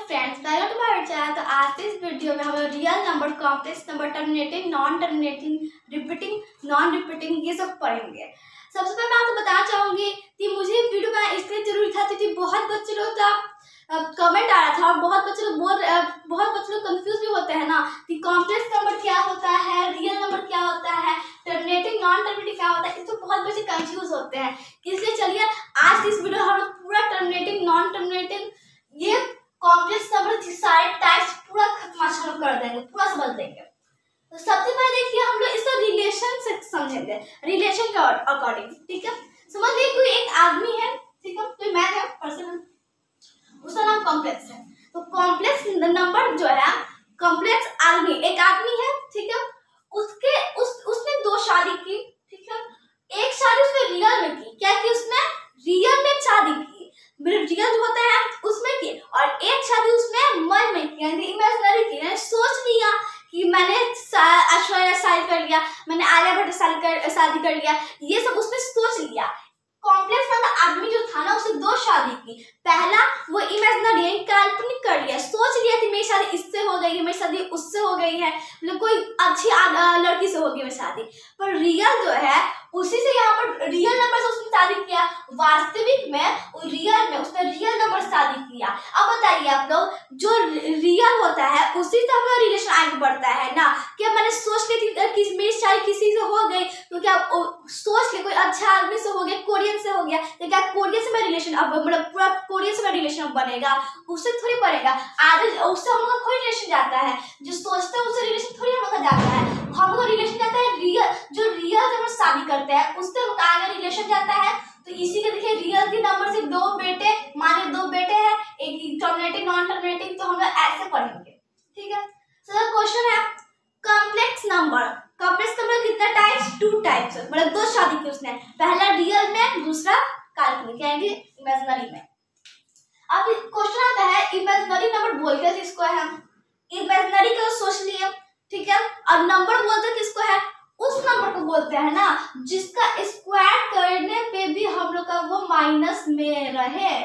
Friends, welcome to my channel. तो आज के इस वीडियो में हम real number, complex number, terminating, non terminating, repeating, non repeating ये सब पढ़ेंगे। सबसे पहले मैं आपको बताना चाहूंगी कि मुझे वीडियो बनाना इसलिए जरूरी था क्योंकि बहुत बच्चे लोग का कमेंट आ रहा था और बहुत बच्चे लोग कंफ्यूज भी होते हैं ना कि कॉम्प्लेक्स नंबर क्या होता है, रियल नंबर क्या होता है, टर्मिनेटिंग नॉन टर्मिनेटिंग क्या होता है। इसमें बहुत बच्चे कंफ्यूज होते हैं। इसलिए चलिए आज इस वीडियो हम लोग पूरा टर्मिनेटिंग, नॉन टर्मिनेटिंग, ये कॉम्प्लेक्स नंबर के सारे टाइप्स पूरा खत्म कर देंगे, पूरा समझ देंगे। तो सबसे पहले देखिए हम लोग इसका रिलेशन से समझेंगे, रिलेशन के अकॉर्डिंग। ठीक है, समझ लीजिए कोई एक आदमी है, ठीक है, कोई मैन है, पर्सन, उसका नाम कॉम्प्लेक्स है। तो कॉम्प्लेक्स नंबर जो है, कॉम्प्लेक्स आदमी, एक आदमी है, ठीक है, उसने दो शादी की, ठीक है। एक शादी उसने रियल में की, क्या की उसने रियल में शादी की, रियल जो होता है उसमें की, और एक शादी उसने मन में की, यानी इमेजिनरी की, यानी सोच लिया कि मैंने ऐश्वर्या शादी कर लिया, मैंने आलिया भट्ट शादी कर लिया, ये सब उसने सोच लिया। कॉम्प्लेक्स वाला आदमी जो था ना, उसने दो शादी की। पहला वो इमेजिनरी यानी काल्पनिक कर लिया, सोच लिया कि मेरी शादी इससे हो गई है, मेरी शादी उससे हो गई है, मतलब कोई अच्छी लड़की से होगी मेरी शादी। पर रियल जो है उसी से यहाँ पर रियल नंबर से उसने शादी किया, वास्तविक में रियल में उसने रियल नंबर से शादी किया। अब बताइए आप लोग, जो रियल होता है उसी से हमारा रिलेशन आगे बढ़ता है ना। क्या मैंने सोच ली थी कि मेरी शादी किसी से हो गई, तो क्या सोच के कोई अच्छा आदमी से हो गया, कोरियन से हो गया, तो क्या कोरियन से मेरा रिलेशन अब मतलब पूरा कोरियन से मेरा रिलेशन बनेगा? उससे थोड़ी बनेगा। आगे उससे हम लोग का कोई रिलेशन जाता है, जो सोचते हैं उससे रिलेशन थोड़ी हम लोग का जाता है। हम लोग का रिलेशन जाता है रियल, जो रियल जब शादी करते हैं उससे हम आगे रिलेशन जाता है। तो इसी के देखिए रियल के नंबर से दो बेटे, माने दो बेटे हैं, एक टर्मिनेटिंग नॉन टर्मिनेटिंग, तो हम लोग ऐसे पढ़ेंगे। ठीक है, तो क्वेश्चन है कॉम्प्लेक्स नंबर। कॉम्प्लेक्स नंबर कितना टाइप्स? टू टाइप्स, मतलब दो शादी की उसने, पहला रियल में, दूसरा काल्पनिक यानी इमेजिनरी में। अब क्वेश्चन आता है इमेजिनरी नंबर बोलते किसको है? हम इमेजिनरी को सोच लिए, ठीक है, और नंबर बोलते किसको है? उस नंबर को बोलते हैं ना जिसका स्क्वायर करने पे भी हम लोग का वो माइनस में रहे।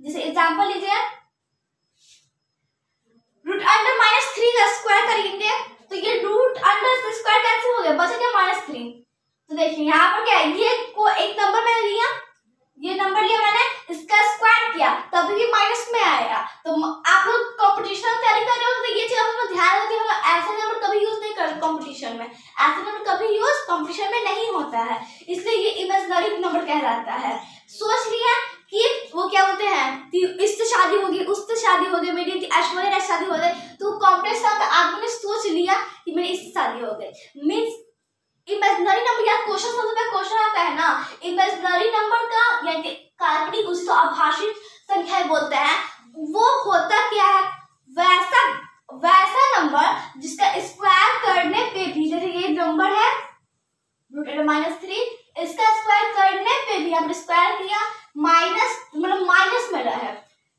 जैसे एग्जांपल लीजिए, रूट अंडर -3 का स्क्वायर करेंगे तो ये रूट अंडर से स्क्वायर कैंसिल हो गया, बचा क्या -3। तो देखिए यहाँ पर क्या है, ये को एक नंबर मैंने लिया, ये नंबर लिया मैंने, इसका स्क्वायर किया तभी ये माइनस में आएगा। तो आप लोग कंपटीशन तैयारी कर रहे हो तो ये चीज आप लोग ध्यान रखिए, हम ऐसे नंबर कभी यूज नहीं करते कंपटीशन में, ऐसे नंबर कभी यूज कंपटीशन में नहीं होता है, इसलिए ये इमेजिनरी नंबर कहलाता है। सोच लिया कि वो क्या बोलते हैं कि इससे शादी होगी, उससे शादी हो गई, मेरी ऐश्वर्या से शादी हो गई, तो कॉम्प्लेक्स का आदमी ने सोच लिया कि मेरी इससे शादी हो गई। मींस इमेजिनरी नंबर या क्वेश्चन सबसे पहले क्वेश्चन आता है ना, इमेजिनरी नंबर का यानी काल्पनिक, उसे तो आभासी संख्या बोलते हैं। वो होता क्या है, वैसा नंबर जिसका स्क्वायर करने पे भी, जैसे ये नंबर है √3, इसका स्क्वायर करने पे भी हमने स्क्वायर किया माइनस में रहे,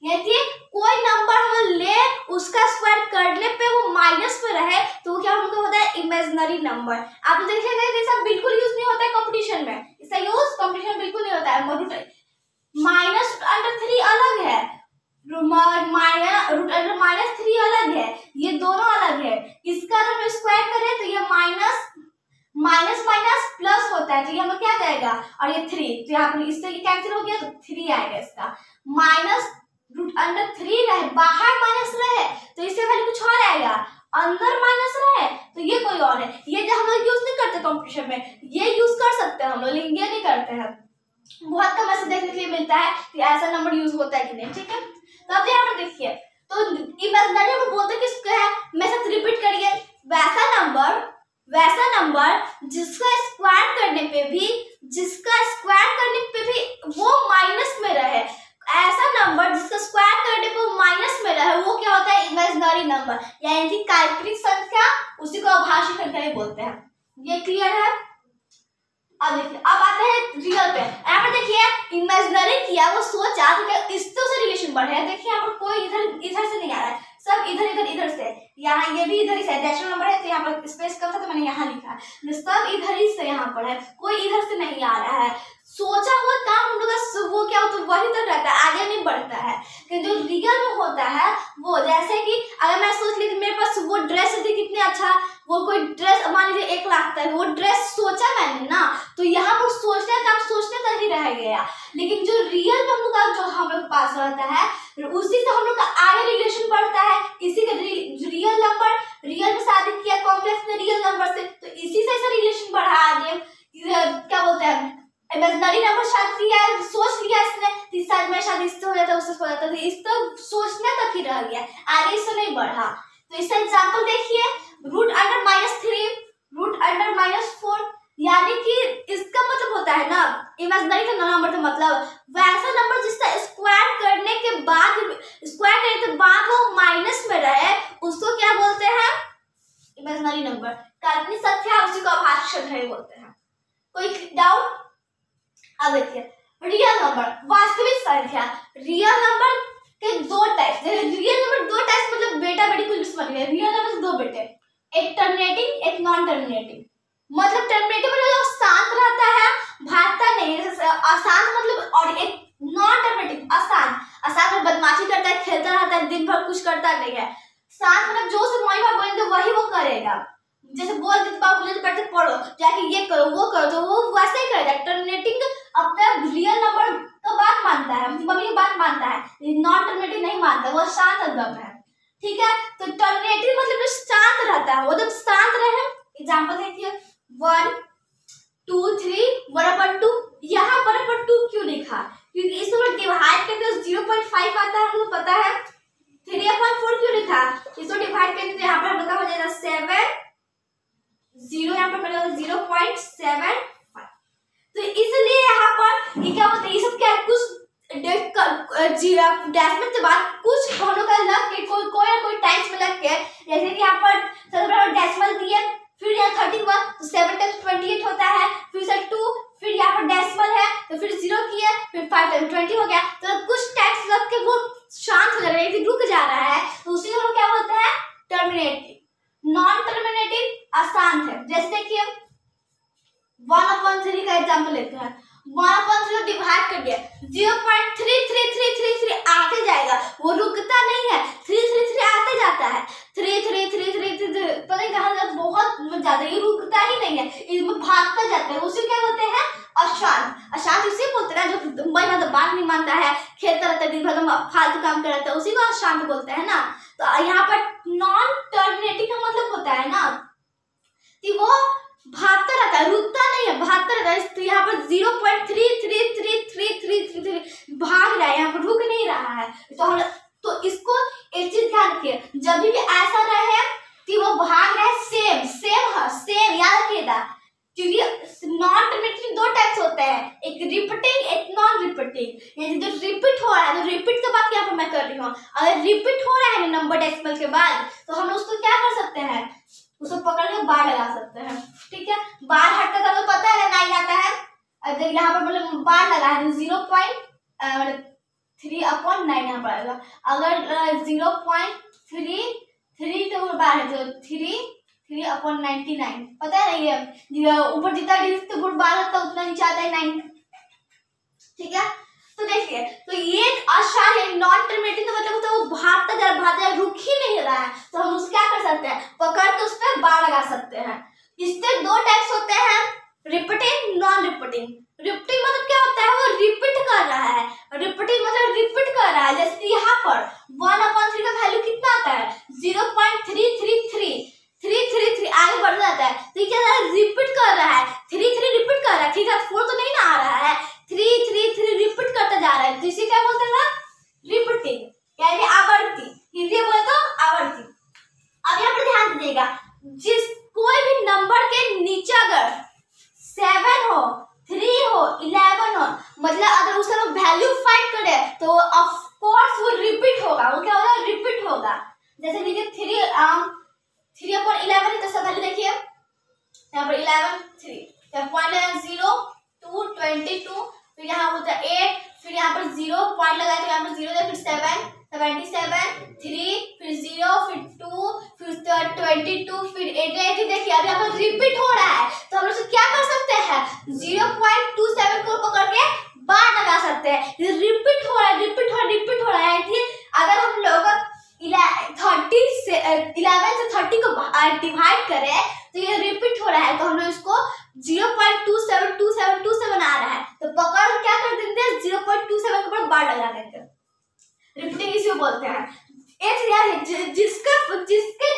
यानी कोई नंबर हम ले उसका स्क्वायर करने पे वो माइनस में रहे तो क्या हमको होता है इमेजिनरी नंबर। आप तो देखेंगे कि सब बिल्कुल यूज नहीं होता है कंपटीशन में, इसका यूज कंपटीशन बिल्कुल नहीं होता है। -√3 अलग है, √3 अलग है, ये दोनों अलग है। इसका अगर हम स्क्वायर करें तो ये माइनस प्लस होता है, तो ये हमें क्या जाएगा, और ये 3, तो यहाँ पर इससे कैंसिल हो गया तो 3 आएगा। इसका -√3 रहे, बाहर माइनस रहे तो इससे पहले कुछ और आएगा, अंदर माइनस रहे तो ये कोई और है। ये जो हम लोग यूज नहीं करते कंपटीशन में, ये यूज कर सकते हैं हम लोग, लेकिन ये नहीं करते हैं। बहुत कम ऐसे देखने के लिए मिलता है कि ऐसा नंबर यूज होता है कि नहीं। ठीक है, तो अब यहाँ पर देखिए, तो इमेजिनरी नंबर बोलते किसको है, मेरे साथ रिपीट करिए, वैसा नंबर जिसका स्क्वायर करने पे भी वो माइनस में रहे। ऐसा नंबर जिसका स्क्वायर करने पे वो माइनस में रहे वो क्या होता है, इमेजिनरी नंबर यानी कि काल्पनिक संख्या, उसी को आभासी संख्या भी बोलते हैं। ये क्लियर है? अब देखिए, अब आते हैं रियल पे। यहाँ पर देखिए इमेजिनरी किया, वो सोचा तो क्या इससे उसे रिलेशन बढ़े। देखिए यहाँ पर कोई इधर से नहीं आ रहा है, सब इधर इधर इधर से, यहाँ ये भी इधर ही से, डेसिमल नंबर है तो यहाँ पर स्पेस कम था तो मैंने यहाँ लिखा है, सब इधर ही से यहाँ पर है, कोई इधर से नहीं आ रहा है। सोचा हुआ काम हम लोग का वो क्या होता है वही तक रहता है, आगे नहीं बढ़ता है। कि जो रियल में होता है वो, जैसे कि अगर मैं सोच ली मेरे पास वो ड्रेस थी कितनी अच्छा, वो कोई ड्रेस मान लीजिए 1 लाख का, वो ड्रेस सोचा मैंने ना, तो यहाँ पर सोचने का सोचने तक ही रह गया। लेकिन जो रियल में हम लोग का जो हम लोग पास रहता है उसी से हम लोग का आगे रिलेशन बढ़ता है। इसी का रियल नंबर, रियल में शादी किया कॉम्प्लेक्स में रियल नंबर से, तो इसी से ऐसा रिलेशन बढ़ा आगे। क्या बोलते हैं, इमेजिनरी नंबर शादी किया है, सोच लिया इसने, इस साल में शादी इससे हो जाता है उससे हो जाता है, इस तो सोचने तक ही रह गया, आगे इससे नहीं बढ़ा। तो इसका एग्जाम्पल देखिए, √3 √4, यानी कि इसका मतलब होता है ना, इमेजिनरी का नंबर का मतलब वैसा नंबर जिसका स्क्वायर करने के बाद वो माइनस में रहे, उसको क्या बोलते हैं, इमेजिनरी नंबर। काल्पनिक संख्या उसी को अभाज्य संख्या बोलते हैं। कोई डाउट? अब देखिए, रियल नंबर, वास्तविक संख्या। रियल नंबर के 2 टाइप्स, रियल नंबर 2 टाइप्स मतलब बेटा बेटी कुछ भी समझ गए। रियल नंबर से 2 बेटे, एक टर्मिनेटिंग एक नॉन टर्मिनेटिंग। मतलब टर्मिनेटिंग मतलब शांत रहता है, भागता नहीं है, अशांत मतलब, और एक नॉन टर्मिनेटिंग अशांत में बदमाशी करता है, खेलता रहता है, दिन भर कुछ करता नहीं है। शांत मतलब जो से मम्मी पापा बोलेंगे वही वो करेगा, जैसे बोल देते पापा बोले पढ़ते पढ़ो, जाके ये करो वो करो, तो वो वैसे ही करेगा। टर्मिनेटिंग अपना रियल नंबर का बात मानता है, मम्मी की बात मानता है, नॉन टर्मिनेटिंग नहीं मानता, वो शांत एकदम है। ठीक है, तो टर्मिनेटिंग मतलब शांत रहता है, वो जब शांत रहे। एग्जांपल देखिए, 1 2 3 1/2, यहाँ 1/2 क्यों लिखा, क्योंकि इसको डिवाइड करके 0.5 आता है, हमको पता है। 3/4 क्यों लिखा, इसको डिवाइड करके यहाँ पर हम लोग का हो जाएगा 7, 0 यहाँ पर पड़ेगा 0.75। तो इसलिए यहाँ पर ये क्या होता है, ये सब क्या है, कुछ डेसिमल के बाद कुछ हम लोग का लग के कोई ना कोई टाइम्स में लग के, जैसे कि यहाँ पर सबसे पहले डेसिमल दिए, फिर यहाँ 30 हुआ तो 7 टाइम्स 28 होता है, फिर से 2, फिर यहाँ पर डेसिमल है तो फिर 0 किया, फिर 5 टाइम्स 20 हो गया। तो कुछ टाइम्स लग के वो शांत हो जा रहा है, रुक जा रहा है, तो उसी को हम क्या बोलते हैं, टर्मिनेटिंग। नॉन टर्मिनेटिंग अशांत है। जैसे देखिए 1/3 का एग्जांपल लेते हैं, 1/3 डिवाइड कर दिया, 0.3333 आगे जाएगा, वो रुकता नहीं है, 333 आते जाता है, 33333 पता नहीं कहाँ जाता, बहुत ज्यादा, ये रुकता ही नहीं है, इसमें भागता जाता है, उसे क्या बोलते हैं, अशांत। अशांत उसे बोलते हैं जो मतलब बात नहीं मानता है, खेलता रहता है, दिन भर फालतू काम करता है, उसी को अशांत बोलते हैं ना। तो यहाँ पर नॉन टर्मिनेटिंग का मतलब होता है ना कि वो भागता रहता है, रुकता नहीं है, भागता रहता है। तो यहाँ पर 0.333333 भाग रहा है, यहाँ पर रुक नहीं रहा है। तो इसको एक चीज ध्यान रखिए, जब भी ऐसा रहे कि वो भाग रहा है, सेम याद रखिएगा, क्योंकि नॉन टर्मिनेटिंग 2 टाइप्स होते हैं, एक रिपीटिंग एक नॉन रिपीटिंग। यानी जो रिपीट हो रहा है, तो रिपीट की बात यहाँ पर मैं कर रही हूँ, अगर रिपीट हो रहा है नंबर डेसिमल के बाद, तो हम उसको क्या कर सकते हैं, उसको पकड़ के बार लगा सकते हैं। ठीक है, बार हटकर का तो पता है ना 9 आता है, अगर यहाँ पर मतलब बार लगा है 0.3/9 यहाँ पर आएगा। अगर 0.33 तो बार है तो 3/99 पता है ना, ये ऊपर जितना डिजिट तो गुड बार लगता है उतना नीचे आता है 9। ठीक है, तो देखिए, तो ये अशांत है, नॉन टर्मिनेटिंग का मतलब वो भागता जा रहा, रुक ही नहीं रहा है, तो हम उसको क्या कर सकते हैं, पकड़ के उस पर बार लगा सकते हैं। इसके 2 टाइप्स होते हैं, रिपीटिंग नॉन रिपीटिंग। रिपीटिंग मतलब क्या होता है, वो रिपीट कर रहा है, रिपीटिंग मतलब रिपीट कर रहा है। जैसे यहाँ पर 1/3 का वैल्यू कितना आता है, 0.333 आगे बढ़ जाता है, तो ये क्या रिपीट कर रहा है, 3 रिपीट कर रहा है। ठीक है, 4 तो नहीं ना आ रहा है, 3 रिपीट करता जा रहा है, तो इसे क्या बोलते हैं, रिपीटिंग, यानी आवर्ती, हिंदी बोले तो आवर्ती। अब यहाँ पर ध्यान दीजिएगा, जिस कोई भी नंबर के नीचे अगर 7 हो, 3 हो, 11 हो, मतलब अगर उसका वैल्यू फाइंड करे तो ऑफ कोर्स वो रिपीट होगा, वो क्या होगा, रिपीट होगा। जैसे देखिए 3/11 है, तो सब वैल्यू देखिए यहाँ पर 11 3, यहाँ पॉइंट लगा 0 2 22, फिर यहाँ होता है 8, फिर यहाँ पर 0 पॉइंट लगाए तो यहाँ पर 0 फिर 7 77 3, फिर 0 रिपीट हो रहा है तो हम लोग क्या कर सकते हैं, 0.27 को पकड़ के बार लगा सकते हैं। रिपीट हो रहा है, रिपीट हो रहा है, रिपीट हो रहा है कि अगर हम लोग 11 से 30 को डिवाइड करें तो ये रिपीट हो रहा है, तो हम लोग इसको 0.272727 आ रहा है तो पकड़ क्या कर देते हैं, 0.27 के ऊपर बार लगा देते हैं। रिपीटिंग इसी को बोलते हैं। एक याद है जिसके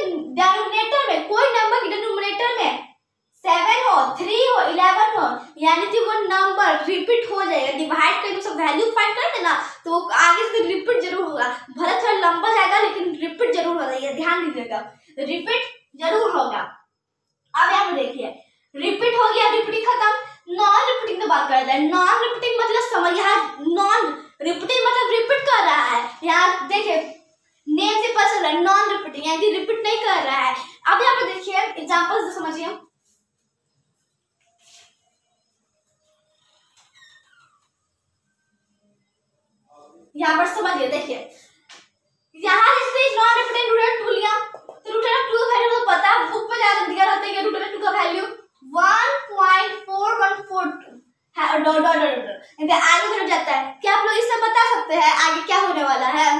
डिनोमिनेटर में कोई नंबर के डिनोमिनेटर में 7 हो, 3 हो, 11 हो, यानी कि वो नंबर रिपीट हो जाएगा। डिवाइड करके सब वैल्यू फाइंड करते ना तो वो आगे से रिपीट जरूर होगा, भले थोड़ा लंबा जाएगा लेकिन रिपीट जरूर होगा, ये ध्यान दीजिएगा, रिपीट जरूर होगा। अब यहाँ पे देखिए रिपीट हो गया, रिपीटिंग खत्म। नॉन रिपीटिंग की बात करते हैं। नॉन रिपीटिंग मतलब समझ, यहाँ नॉन रिपीटिंग मतलब रिपीट कर रहा है। यहाँ देखिए नेम से पता चल रहा है नॉन रिपीटिंग यानी रिपीट नहीं कर रहा है। अब यहाँ पे देखिए एग्जांपल से समझिए। यहाँ पर समझिए, देखिए यहाँ जैसे नॉन रिपीटिंग रूट 2 लिया तो रूट 2 का वैल्यू तो पता है, बुक में ज्यादा दिया रहता है कि रूट 2 का वैल्यू 1.4142 है और डॉट डॉट डॉट आगे बढ़ जाता है। क्या आप लोग इससे बता सकते हैं आगे क्या होने वाला है?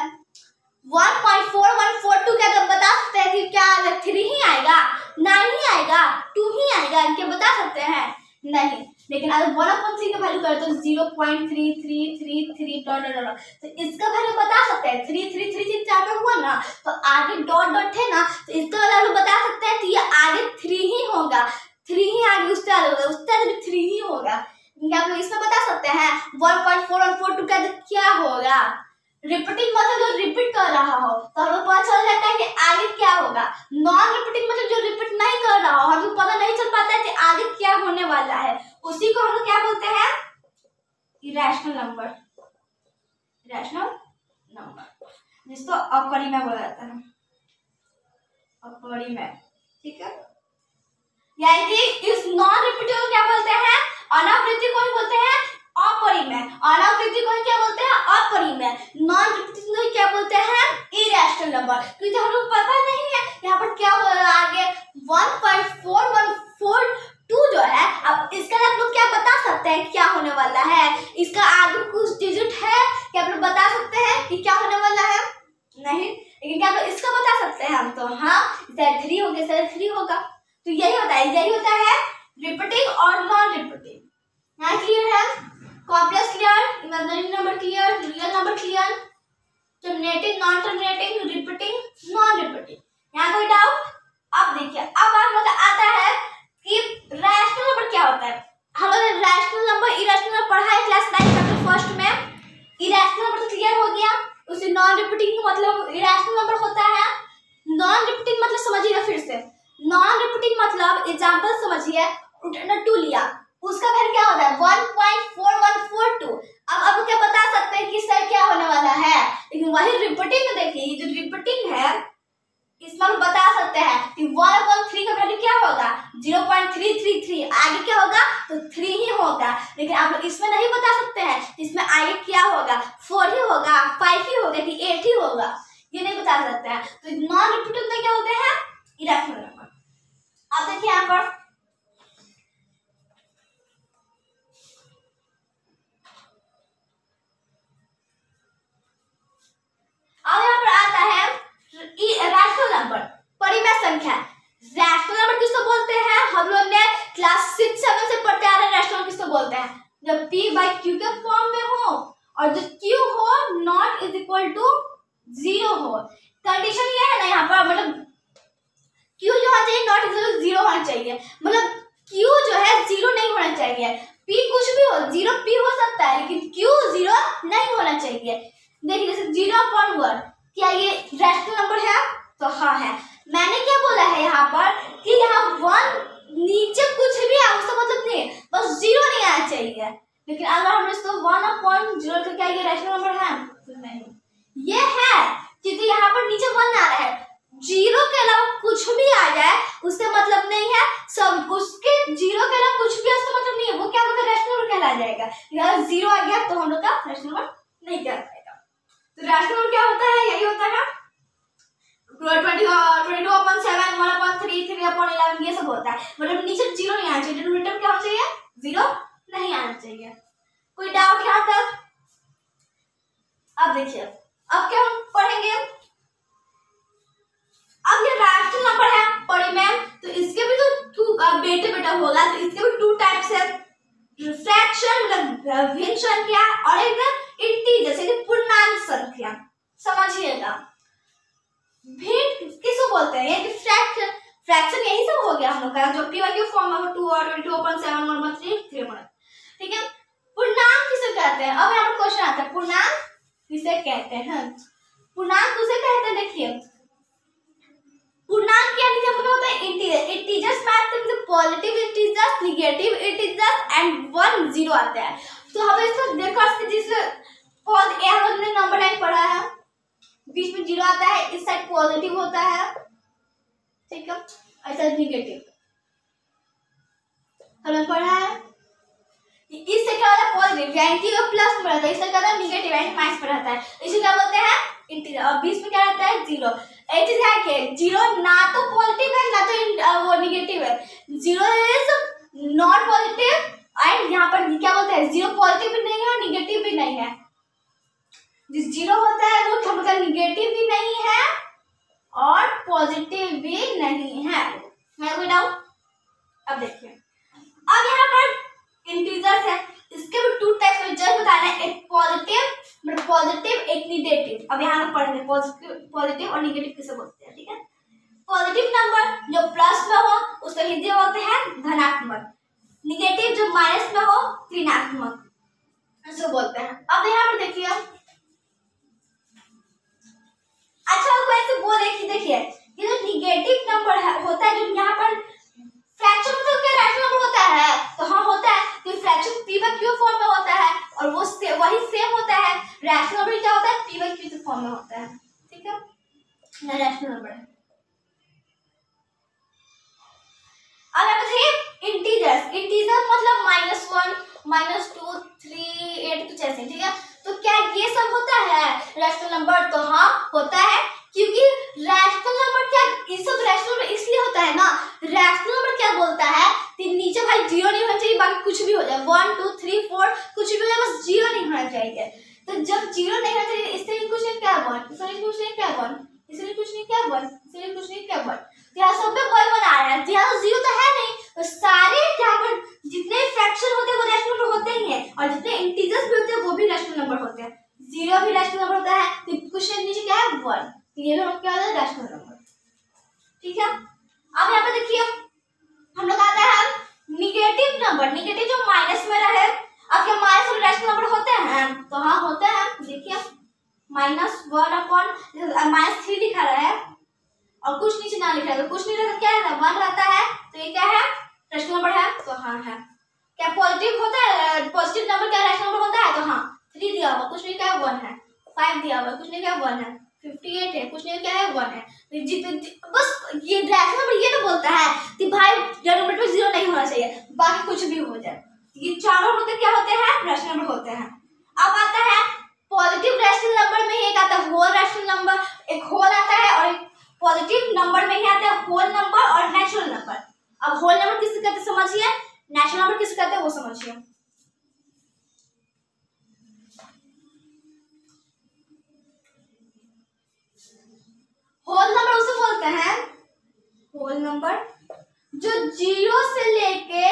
1.4142 क्या आप बता सकते हैं कि क्या 3 ही आएगा, 9 ही आएगा, 2 ही आएगा, क्या बता सकते हैं? नहीं। लेकिन अगर 1/3 का वैल्यू करें तो 0.3333 डॉट डॉट डॉट, तो इसका वैल्यू बता सकते हैं। 3333 जहाँ पे हुआ ना तो आगे डॉट डॉट है ना, तो इसका वैल्यू बता सकते हैं कि ये आगे 3 ही होगा, 3 ही आगे उससे आगे होगा, उससे आगे भी 3 ही होगा। क्या आप लोग इसमें बता सकते हैं 1.4142 का क्या होगा? रिपीटिंग मतलब जो रिपीट कर रहा हो तो हमें पता चल जाता है कि आगे क्या होगा। नॉन रिपीटिंग मतलब जो रिपीट नहीं कर रहा हो, हमें पता नहीं चल पाता है कि आगे क्या होने वाला है। उसी को हम लोग क्या बोलते हैं? Irrational number. इरेशनल नंबर जिसको अपरिमेय बोला जाता है, अपरिमेय, ठीक है। यानी कि इस नॉन रिपीटिंग को क्या बोलते हैं? अनावृत्ति को ही बोलते हैं अपरिमेय। अनावृत्ति को क्या बोलते हैं? अपरिमेय। नॉन रिपीटिंग को क्या बोलते हैं? Irrational number. क्योंकि हम लोग पता नहीं है यहाँ पर क्या हो रहा है आगे 1.4142 जो है। अब इसका आप लोग क्या बता सकते हैं क्या होने वाला है? इसका आगे कुछ डिजिट है क्या आप लोग बता सकते हैं कि क्या होने वाला है? नहीं। लेकिन क्या आप लोग इसका बता सकते हैं? हम तो हाँ 3 हो गया, 3 होगा। तो यही होता है, यही होता है रिपीटिंग और नॉन रिपीटिंग। यहाँ क्लियर है? Complex clear, imaginary number clear, real number clear, terminating, non terminating, repeating, non repeating. यहाँ कोई डाउट? अब देखिए, अब आप लोग आता है कि रैशनल नंबर क्या होता है। हम लोग रैशनल नंबर, इरेशनल नंबर पढ़ा है क्लास 9 चैप्टर फर्स्ट में। इरेशनल नंबर तो क्लियर हो गया। उसे नॉन रिपीटिंग मतलब इरेशनल नंबर होता है। नॉन रिपीटिंग मतलब समझिएगा फिर से। नॉन रिपीटिंग मतलब एग्जांपल समझिए, रूट 2 लिया, उसका वैल्यू क्या होता है? 1.4142। अब आप क्या बता सकते हैं कि सर क्या होने वाला है? लेकिन वही रिपीटिंग में देखिए, जो रिपीटिंग है इसमें हम बता सकते हैं कि 1/3 का वैल्यू क्या होगा? 0.333। आगे क्या होगा? तो 3 ही होगा। लेकिन आप लोग इसमें नहीं बता सकते हैं इसमें आगे क्या होगा, 4 ही होगा, 5 ही होगा कि 8 ही होगा, ये नहीं बता सकते हैं। तो नॉन रिपीटिंग में क्या होते हैं? Irrational number. अब देखिए यहाँ पर आता है रैशनल नंबर, परिमेय संख्या। रैशनल नंबर किसको बोलते हैं? हम लोग ने क्लास 6-7 से पढ़ते आ रहे हैं। रैशनल किसको बोलते हैं? जब p/q के फॉर्म में हो और जो q हो नॉट इज इक्वल टू 0 हो। कंडीशन ये है ना यहाँ पर, मतलब q जो होना चाहिए नॉट इज इक्वल टू 0 होना चाहिए, मतलब q जो है 0 नहीं होना चाहिए। p कुछ भी हो, 0 p हो सकता है लेकिन q 0 नहीं होना चाहिए। देखिए जैसे 0/1 क्या ये रैशनल नंबर है? तो हाँ है। मैंने क्या बोला है यहाँ पर कि यहाँ 1 नीचे कुछ भी है उसका मतलब नहीं, बस 0 नहीं आना चाहिए। लेकिन अगर हम इसको 1/0 तो क्या ये रैशनल नंबर है? तो नहीं, ये है क्योंकि यहाँ पर नीचे 1 आ रहा है। 0 के अलावा कुछ भी आ जाए उससे मतलब नहीं है, सब उसके 0 के अलावा कुछ भी उसका मतलब नहीं है, वो क्या मतलब रैशनल नंबर कहला जाएगा। अगर 0 आ गया तो हम लोग का रैशनल नंबर नहीं कहलाएगा। तो रैशनल नंबर क्या होता है? यही होता है 22/7, 1/3, 3/11 ये सब होता है। है, मतलब नीचे जीरो नहीं आना चाहिए, डिनोमिनेटर क्या होना चाहिए, जीरो नहीं आना चाहिए। कोई डाउट यहाँ तक? अब देखिए, अब क्या हम पढ़ेंगे, अब ये रैशनल नंबर है पढ़ी मैम, तो इसके भी तो टू बेटे बेटा होगा, तो इसके भी टू टाइप्स है, फ्रैक्शन मतलब भिन्न संख्या और एक इंटीजर जैसे कि पूर्णांक संख्या। समझिएगा, भिन्न किसको बोलते हैं, ये फ्रैक्शन, फ्रैक्शन यही सब हो गया हम लोग का, जो p1 के फॉर्म में 2 और 22/7 3 ठीक है। पूर्णांक किसे कहते हैं, अब यहाँ पर क्वेश्चन आता है, पूर्णांक किसे कहते हैं, पूर्णांक किसे कहते हैं, देखिए पूर्णांक क्या हम लोग होता है इंटीजर, इंटीजर्स में positive integers, negative integers and 1 0 आता है। तो हम इसको देखो, जिससे हम लोग नंबर लाइन पढ़ा है, बीच में 0 आता है, इस साइड पॉजिटिव होता है, ठीक है, ऐसा नेगेटिव हमने पढ़ा है। इससे क्या होता है, पॉजिटिव यानी कि प्लस में रहता है, इससे क्या होता है नेगेटिव यानी माइनस में रहता है, इसे क्या बोलते हैं इंटीजर, और बीच में क्या रहता है 0। एक चीज है कि 0 ना तो पॉजिटिव है ना तो वो नेगेटिव है, 0 इज नॉट पॉजिटिव एंड यहाँ पर क्या बोलते हैं 0 पॉजिटिव भी नहीं है और नेगेटिव भी नहीं है, जिस 0 होता है वो मतलब नेगेटिव भी नहीं है और पॉजिटिव भी नहीं है। कोई डाउट? अब देखिए, अब यहाँ पर इंटीजर्स है, इसके भी टू टाइप्स में जस्ट बताना है, एक पॉजिटिव मतलब पॉजिटिव, एक नेगेटिव। अब यहाँ पर पढ़ेंगे पॉजिटिव और नेगेटिव किसे बोलते हैं, ठीक है। पॉजिटिव नंबर जो प्लस में हो उसको हिंदी में बोलते हैं धनात्मक, नेगेटिव जो माइनस में हो ऋणात्मक, ऐसे बोलते हैं। अब यहाँ पर देखिए, अच्छा वैसे वो देखिए ये जो नेगेटिव नंबर है होता है, जो यहाँ पर फ्रैक्शन में तो क्या रैशनल नंबर होता है, तो हाँ होता है, तो फ्रैक्शन p/q फॉर्म में होता है और वो वही सेम होता है, रैशनल नंबर क्या होता है p/q फॉर्म में होता है, ठीक है, ये रैशनल नंबर है। अब आप देखिए इंटीजर्स, इंटीजर मतलब -1 -2 3 8 कुछ ऐसे, ठीक है। तो क्या ये सब होता है रैशनल नंबर, तो हाँ होता है, क्योंकि रैशनल नंबर क्या, ये सब रैशनल नंबर इसलिए होता है ना, रैशनल नंबर क्या बोलता है कि नीचे भाई 0 नहीं होना चाहिए, बाकी कुछ भी हो जाए 1 2 3 4 कुछ भी हो जाए, बस 0 नहीं होना चाहिए। तो जब 0 नहीं होना चाहिए, इससे कुछ नहीं क्या 1, इससे कुछ नहीं क्या 1, इसलिए कुछ नहीं क्या 1, इसलिए कुछ नहीं क्या 1, यहाँ सब पे 1 1 आ रहा है, यहाँ तो 0 तो है नहीं, तो सारे यहाँ पर जितने फ्रैक्शन होते हैं वो रैशनल नंबर होते ही हैं, और जितने इंटीजर्स भी होते हैं वो भी रैशनल नंबर होते हैं, 0 भी रैशनल नंबर होता है, तो कुछ नीचे क्या है 1, ये क्या होता है रैशनल नंबर, ठीक है। अब यहाँ पे देखिए हम लोग आता है नेगेटिव नंबर, नेगेटिव जो माइनस में रहे, अब क्या माइनस में रैशनल नंबर होते हैं, तो हाँ होते हैं, देखिए -1/-3 लिखा रहा है और कुछ नीचे ना लिखा है, तो कुछ नहीं रहता, क्या है 1 रहता है, तो ये क्या है रैशनल नंबर है, तो हाँ है। क्या पॉजिटिव होता है, पॉजिटिव नंबर क्या रैशनल नंबर होता है, तो हाँ 3 दिया हुआ कुछ नहीं क्या 1 है, 5 दिया हुआ कुछ नहीं क्या 1 है, 58 है कुछ नहीं क्या है 1 है, बस ये रैशनल नंबर ये तो बोलता है कि भाई डिनोमिनेटर में 0 नहीं होना चाहिए, बाकी कुछ भी हो जाए, ये चारों होते क्या होते हैं रैशनल नंबर होते हैं। अब आता है पॉजिटिव रैशनल नंबर में एक आता है होल रैशनल नंबर, एक होल आता है, और एक पॉजिटिव नंबर में ही आता है होल नंबर और नेचुरल नंबर। अब होल नंबर किसे कहते हैं समझिए, नेचुरल नंबर किसे कहते हैं वो समझिए। होल नंबर उसे बोलते हैं, होल नंबर जो 0 से लेके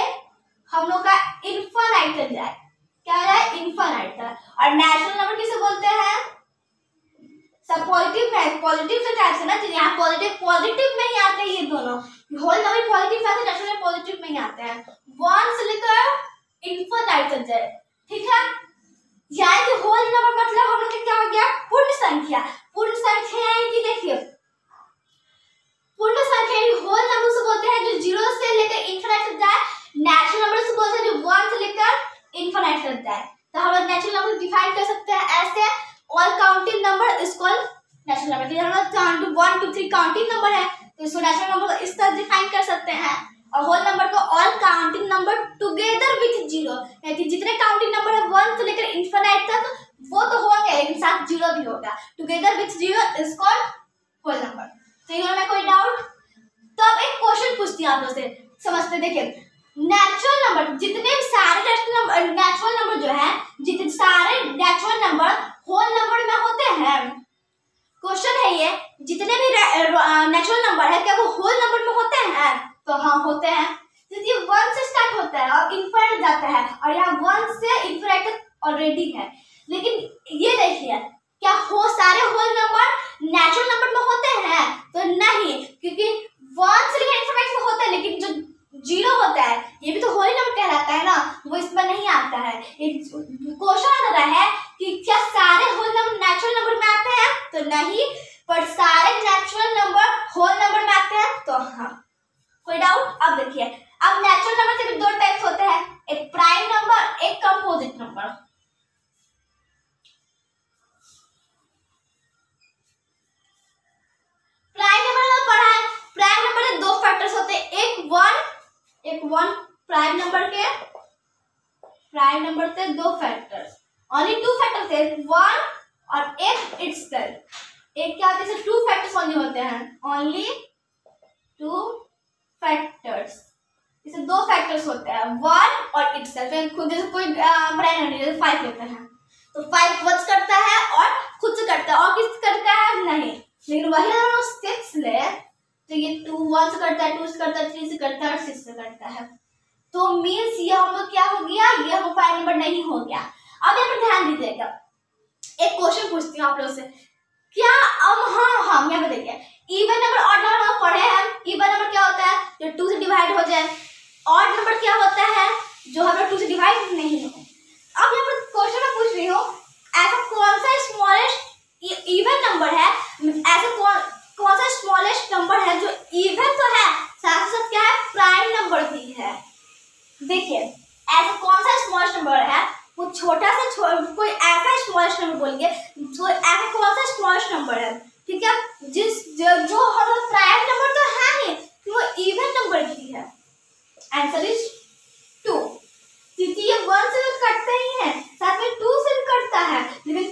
हम लोग का इनफाइनाइट तक जाए, क्या है इनफाइनाइट तक, और नेचुरल नंबर किसे बोलते हैं, सब पॉजिटिव में, पॉजिटिव से टाइप है ना, तो यहाँ पॉजिटिव में ही आते हैं ये दोनों, होल नंबर पॉजिटिव में आते हैं, नेचुरल पॉजिटिव में ही आते हैं, 1 से लेकर इनफाइनाइट तक जाए, ठीक है। यानी कि होल नंबर मतलब हम लोग क्या हो गया पूर्ण संख्या, पूर्ण संख्या यानी कि देखिए पूर्ण संख्या होल नंबर से बोलते हैं जो 0 से लेकर इनफिनिट तक जाए, नेचुरल नंबर से बोलते हैं जो 1 से लेकर इनफिनिट तक जाए। तो हम लोग नेचुरल नंबर डिफाइन कर सकते हैं ऐसे, all counting number is called natural number, हम लोग 1 2 3 काउंटिंग नंबर है तो इसको नेचुरल नंबर इस तरह डिफाइन कर सकते हैं, और होल नंबर को all counting number together with 0, यानी कि जितने काउंटिंग नंबर है 1 से लेकर इनफिनिट तक वो तो होंगे लेकिन साथ 0 भी होगा, together with 0 is called whole number. तो इन्होंने कोई डाउट, तो अब एक क्वेश्चन पूछती हूँ आप लोग से, समझते देखिए, नेचुरल नंबर जितने सारे नेचुरल नंबर जो है, जितने सारे नेचुरल नंबर होल नंबर में होते हैं। क्वेश्चन है ये, जितने भी नेचुरल नंबर है क्या वो होल नंबर में होते हैं? तो हाँ होते हैं, क्योंकि 1 से स्टार्ट होता है और इनफिनिट जाता है, और यहाँ 1 से इनफिनिट तक ऑलरेडी है। लेकिन ये देखिए, क्या हो सारे होल नंबर नेचुरल नंबर में होते हैं? तो नहीं, क्योंकि 1 से लेकर इनफिनिट में होता है, लेकिन जो 0 होता है ये भी तो होल नंबर कहलाता है ना, वो इसमें नहीं आता है। क्वेश्चन आ रहा है कि क्या सारे होल नंबर नेचुरल नंबर में आते हैं? तो नहीं, पर सारे नेचुरल नंबर होल नंबर में आते हैं, तो हाँ। कोई डाउट? अब देखिए, अब नेचुरल नंबर के भी 2 टाइप्स होते हैं, एक प्राइम नंबर, एक कंपोजिट नंबर। प्राइम नंबर में पढ़ा है, प्राइम नंबर के 2 फैक्टर्स होते हैं, एक 1 प्राइम नंबर के 2 फैक्टर्स, ओनली 2 फैक्टर्स थे, 1 और एक इटसेल्फ। एक क्या होते हैं, 2 फैक्टर्स ओनली होते हैं, ओनली 2 फैक्टर्स। इसे 2 फैक्टर्स होते हैं, 1 और इटसेल्फ। खुद जैसे कोई प्राइम नंबर जैसे 5 लेते हैं, तो 5 वच करता है और खुद से करता है, और किस करता है? नहीं। लेकिन वही अगर हम 6 ले तो ये 2 1 से करता है, 2 से करता है, 3 से करता है और 6 से करता है। तो मीन्स ये हम लोग क्या हो गया, ये हम प्राइम नंबर नहीं हो गया। अब यहाँ पर ध्यान दीजिएगा, एक क्वेश्चन पूछती हूँ आप लोग से, क्या हम यहाँ पे देखिए, इवन नंबर ऑड नंबर पढ़े हैं। इवन नंबर क्या होता है? जो 2 से डिवाइड हो जाए। ऑड नंबर क्या होता है? जो हमें 2 से डिवाइड नहीं हो। अब यहाँ पर क्वेश्चन में पूछ रही हूँ, ऐसा कौन सा स्मॉलेस्ट इवन नंबर है, ऐसा कौन सा स्मॉलेस्ट नंबर है जो इवन तो है, साथ साथ क्या है, प्राइम नंबर भी है। देखिए, ऐसा कौन सा स्मॉलेस्ट नंबर है, वो छोटा सा कोई ऐसा स्मॉलेस्ट नंबर बोलेंगे, तो ऐसा कौन सा स्मॉलेस्ट नंबर है, ठीक है, जो हम प्राइम नंबर तो है ही, वो इवन नंबर भी है। आंसर इज 2, क्योंकि ये 1 से कटते ही है, साथ में 2 से भी कटता है, लेकिन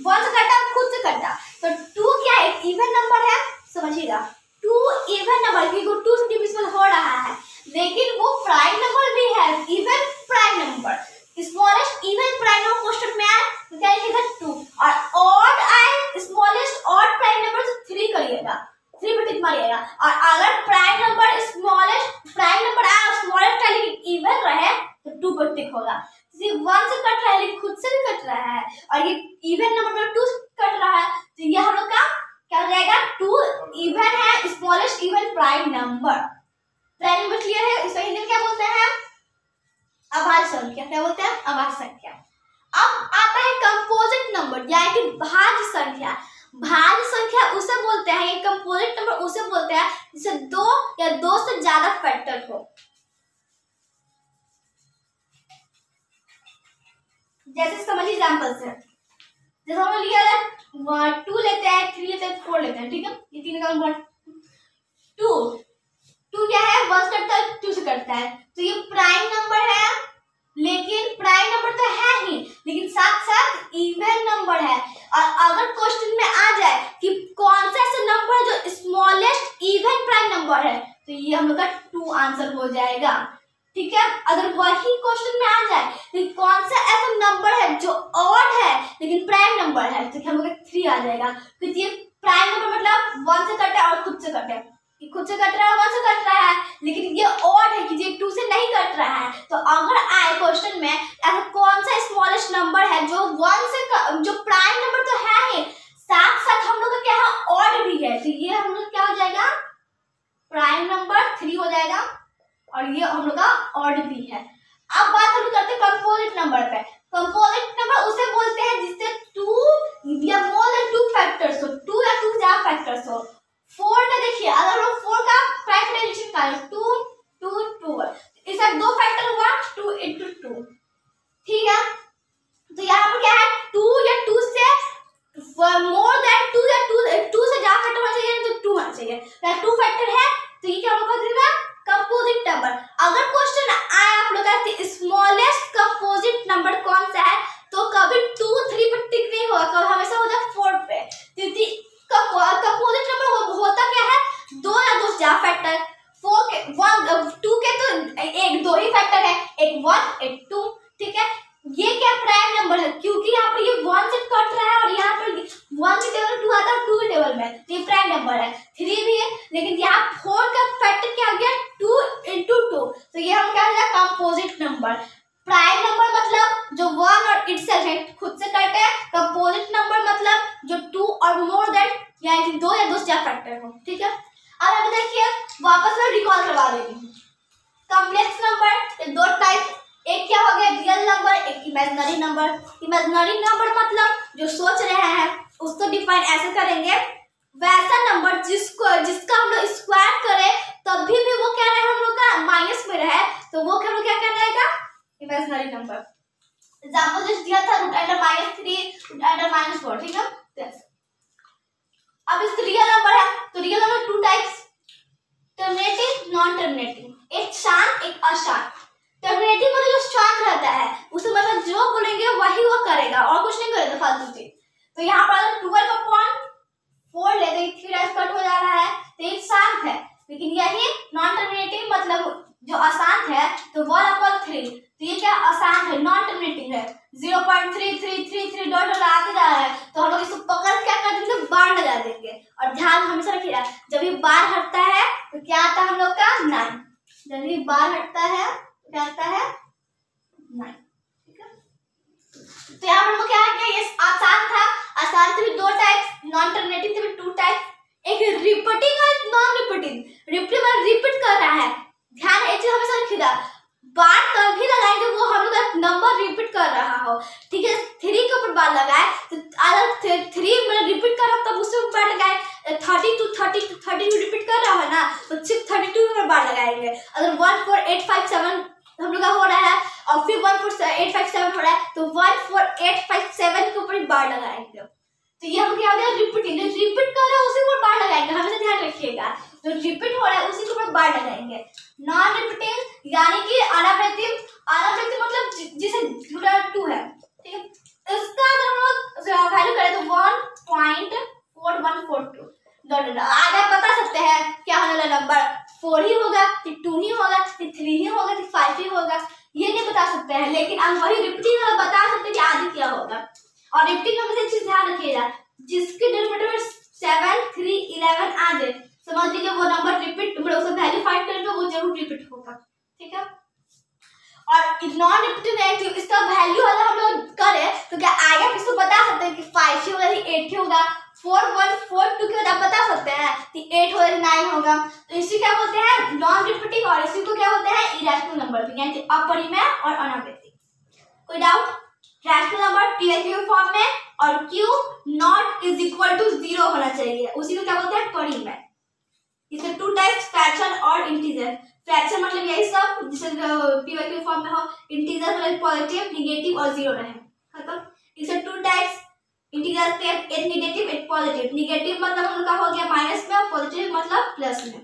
1 से कटा खुद से कटा, तो 2 क्या है, इवन नंबर है। समझिएगा, 2 इवन नंबर, क्योंकि 2 से डिविजिबल हो रहा है, लेकिन वो प्राइम नंबर भी है, even prime number. Smallest even prime number question में आए तो क्या लिखेगा 2, और ऑड आए स्मॉलेस्ट ऑड प्राइम नंबर तो 3 करिएगा, 3 पे टिक मारिएगा। और अगर prime number smallest prime number आए स्मॉलेस्ट है लेकिन इवन रहे तो 2 पर टिक होगा। 1 से कट रहा है लेकिन खुद से भी कट रहा है, और ये इवन नंबर में 2 से कट रहा है, तो ये हम लोग का क्या हो जाएगा, 2 इवन है, smallest even prime number. Prime number clear है? इसको हिंदी में क्या बोलते हैं? अभाज्य संख्या। क्या बोलते हैं? अभाज्य संख्या। अब आता है कंपोजिट नंबर, यानी कि भाज्य संख्या। भाज्य संख्या उसे बोलते हैं, ये कंपोजिट नंबर उसे बोलते हैं जिसे 2 या 2 से ज्यादा फैक्टर हो। जैसे समझिए एग्जांपल से, जैसे हमने लिया है 2 लेते हैं, 3 लेते हैं, 4 लेते हैं, ठीक है, ये 3 का 2 क्या है, 1 से करता है, 2 से करता है, तो ये प्राइम नंबर है, लेकिन प्राइम नंबर तो है ही, लेकिन साथ साथ इवन नंबर है। और अगर क्वेश्चन में आ जाए कि कौन सा ऐसा नंबर है जो स्मॉलेस्ट इवन प्राइम नंबर है, तो ये हम लोग का 2 आंसर हो जाएगा, ठीक है। अगर वही क्वेश्चन में आ जाए कि कौन सा ऐसा नंबर है जो ऑड है लेकिन प्राइम नंबर है, तो हम लोग का 3 आ जाएगा, क्योंकि प्राइम नंबर मतलब 1 से कटे और खुद से कटे, खुद से कट रहा है, 1 से कट रहा है, लेकिन ये ऑड है कि ये 2 से नहीं कट रहा है। तो अगर आए क्वेश्चन में ऐसा कौन सा स्मॉलेस्ट नंबर है जो 1 से जो प्राइम नंबर तो है ही, साथ साथ हम लोग का क्या है, ऑड भी है, तो ये हम लोग क्या हो जाएगा, प्राइम नंबर 3 हो जाएगा, और ये हम लोग का ऑड भी है। अब बात हम करते हैं कंपोजिट नंबर पे। कंपोजिट नंबर उसे बोलते हैं जिससे 2 या मोर देन 2 फैक्टर्स हो, 2 या 2 से ज्यादा फैक्टर्स हो। 4 का देखिए, अगर हम 4 का फैक्टराइजेशन करें 2 2 2, इसका 2 फैक्टर हुआ 2 into 2, ठीक है। तो यहाँ पर क्या है, 2 या 2 से मोर देन 2 या 2 से ज्यादा फैक्टर होना चाहिए, तो 2 होना चाहिए, 2 फैक्टर है, तो ये क्या होगा, कंपोजिट नंबर। अगर क्वेश्चन आए आप लोग का स्मॉलेस्ट कंपोजिट नंबर कौन सा है, तो कभी 2 3 पर टिक नहीं होगा, कभी हमेशा होता है 4 पे, क्योंकि कंपोजिट नंबर होता क्या है, 2 या 2 से ज्यादा फैक्टर। 2 के प्राइम नंबर है, 3 भी है, लेकिन यहाँ 4 का फैक्टर क्या हो गया 2 into 2, तो ये हम क्या हो गया कंपोजिट नंबर। प्राइम नंबर मतलब जो 1 और इटसेल्फ है खुद से करते हैं, कंपोजिट नंबर मतलब जो 2 और मोर देन यानी 2 या 2 से ज्यादा फैक्टर हो। ठीक है, अब आप देखिए वापस मैं रिकॉल करवा देती हूँ। कॉम्प्लेक्स नंबर दो टाइप, एक क्या हो गया रियल नंबर, एक इमेजिनरी नंबर। इमेजिनरी नंबर मतलब जो सोच रहे हैं उसको डिफाइन ऐसे करेंगे, वैसा नंबर जिसका हम लोग स्क्वायर करें तभी भी वो क्या रहे हम लोग का माइनस में रहे, तो वो हम लोग क्या कहना रहेगा इमेजिनरी नंबर। एग्जांपल जैसे दिया था √3 √4। ठीक है, अब इस रियल नंबर है तो real number 2 types, terminating non terminating, एक शांत एक अशांत। टर्मिनेटिंग मतलब जो शांत रहता है उसे मतलब जो बोलेंगे वही वो करेगा और कुछ नहीं करेगा फालतू से। तो यहाँ पर 12/4 लेते 3 कट हो जा रहा है तो ये शांत है, लेकिन यही नॉन टर्मिनेटिंग मतलब जो अशांत है तो 1/3, तो ये क्या अशांत है नॉन टर्मिनेटिंग है, 0.3333 डॉट आते जा रहा है, तो हम लोग इसको पकड़ क्या कर देंगे बार लगा देंगे। और ध्यान हमेशा रखिएगा जब ये बार हटता है तो क्या आता है हम लोग का 9, जब ये बार हटता है तो क्या आता है 9। ठीक है, तो यहाँ पर हम लोग क्या है ये आसान था, आसान थे भी 2 टाइप्स, नॉन टर्मिनेटिंग थे भी 2 टाइप्स, एक रिपीटिंग और नॉन रिपीटिंग। रिपीटिंग मतलब रिपीट कर रहा है, ध्यान एक चीज हमेशा रखिएगा बार तभी लगाए जब वो हम लोग का नंबर रिपीट कर रहा हो। ठीक है, 3 के ऊपर बार लगाए तो अगर 3 मतलब रिपीट कर रहा हो तब उसके ऊपर बार लगाए, 32 रिपीट कर रहा है ना तो सिर्फ 32 के ऊपर बार लगाएंगे। अगर 14857 हम लोग का हो रहा है और फिर 14857 हो रहा है तो 14857 के ऊपर बार लगाएंगे। तो ये हम क्या हो गया रिपीटिंग, जो रिपीट कर रहा है उसी को बार लगाएंगे, हमेशा ध्यान रखिएगा जो रिपीट हो रहा है उसी के ऊपर बार लगाएंगे। नॉन रिपीटिंग यानी कि अनावृत्ति मतलब जिसे 2 है। ठीक है, इसका अगर हम लोग वैल्यू करें तो 1.4142 डॉट आगे आप बता सकते हैं क्या होने वाला नंबर 4 ही होगा कि 2 ही होगा कि 3 ही होगा कि 5 ही होगा, ये नहीं बता सकते हैं, लेकिन हम वही रिपीटिंग वाला बता सकते हैं कि आगे क्या होगा। और रिपीटिंग में हमेशा चीज ध्यान रखिएगा जिसके डिनोमिनेटर में 7 3 11 आ जाए समझ लीजिए वो नंबर रिपीट मतलब उसका वैल्यू फाइंड करें तो वो जरूर रिपीट होगा। ठीक है, और नॉन रिपीटिंग है कि इसका वैल्यू अगर हम लोग करें तो क्या आगे आप इसको बता सकते हैं कि 5 ही होगा कि 8 ही होगा, 4142 के बाद आप बता सकते हैं कि 8 होगा कि 9 होगा, तो इसी क्या बोलते हैं नॉन रिपीटिंग और इसी को क्या बोलते हैं इरेशनल नंबर यानी कि अपरिमेय और अनावृत्ति। कोई doubt? Rational number p by q form में और Q not is equal to 0 होना चाहिए, उसी को क्या बोलते हैं परिमेय। इसके 2 टाइप्स फ्रैक्शन और इंटीजर। फ्रैक्शन मतलब यही सब जिसे पीवाईक्यू फॉर्म में हो, इंटीजर मतलब पॉजिटिव नेगेटिव और 0 रहे खत्म। इसके 2 टाइप्स इंटीजर के, एक नेगेटिव एक पॉजिटिव। नेगेटिव मतलब हम लोग का हो गया माइनस में और पॉजिटिव मतलब प्लस में।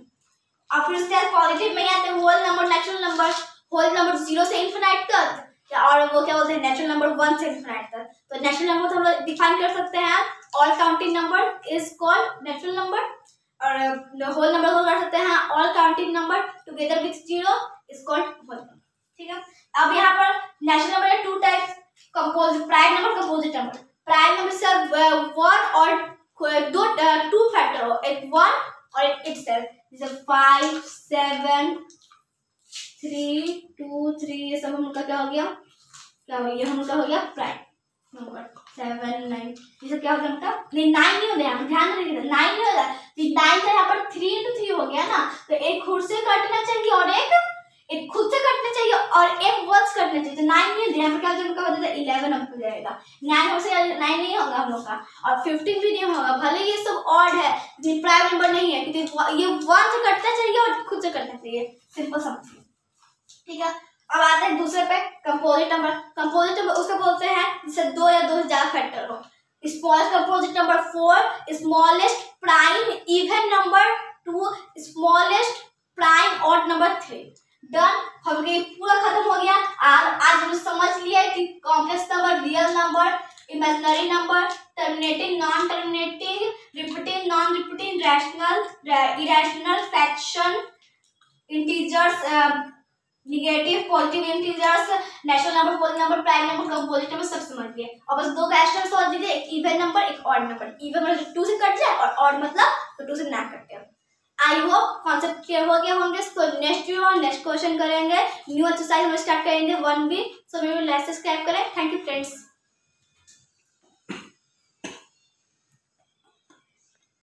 और फिर उसके बाद पॉजिटिव में आते हैं whole number natural number, whole number 0 से इनफिनाइट तक और वो क्या बोलते हैं नेचुरल नंबर 1 से इनफिनाइट तक। तो नेचुरल नंबर तो हम लोग डिफाइन कर सकते हैं all counting number is called natural number, और होल नंबर को कर सकते हैं all counting number together with 0 is called whole number. ठीक है, अब यहाँ पर नेचुरल नंबर है 2 types, composite prime number composite number. Prime number से 1 और 2 फैक्टर हो, एक 1 और एक इटसेल्फ, जैसे 5 7 3 2 3 ये सब हम लोग का क्या हो गया हम लोग का हो गया प्राइम नंबर। 7 9 ये सब क्या हो गया मतलब नहीं 9 नहीं हो गया, ध्यान रखिएगा 9 नहीं होगा, 9 का यहाँ पर 3 into 3 हो गया ना, तो एक खुद से कटना चाहिए और एक खुद से कटना चाहिए और एक वर्ड्स कटना चाहिए, तो 9 नहीं होगा यहाँ पर क्या हो जाएगा 11 अब हो जाएगा। 9 हमसे 9 नहीं होगा हम लोग का और 15 भी नहीं होगा, भले ये सब ऑड है प्राइम नंबर नहीं है क्योंकि ये 1 से कटना चाहिए और खुद से कटना चाहिए, सिंपल समझिए। ठीक है, अब आते हैं दूसरे पे कंपोजिट नंबर। कंपोजिट नंबर उसको बोलते हैं जिससे 2 या 2 से ज्यादा फैक्टर हो। Smallest composite number 4, smallest prime even number 2, smallest prime odd number 3। Done, हम लोग पूरा खत्म हो गया। आज हम समझ लिया कि complex number, real number, imaginary number, terminating non terminating, repeating non repeating, rational irrational, fraction, integers, negative, positive integers, natural number, whole number, prime number, composite number सब समझ लिए। और बस 2 का एक्स्ट्रा सॉल्व कीजिए, एक इवन नंबर, एक odd number. Even मतलब 2 से कट जाए और ऑड मतलब 2 से ना कटे। आई होप कॉन्सेप्ट क्लियर हो गया होंगे। तो नेक्स्ट वीडियो और नेक्स्ट क्वेश्चन करेंगे, न्यू एक्सरसाइज हम स्टार्ट करेंगे 1 वीक। सो मेरे लाइक सब्सक्राइब करें। Thank you friends.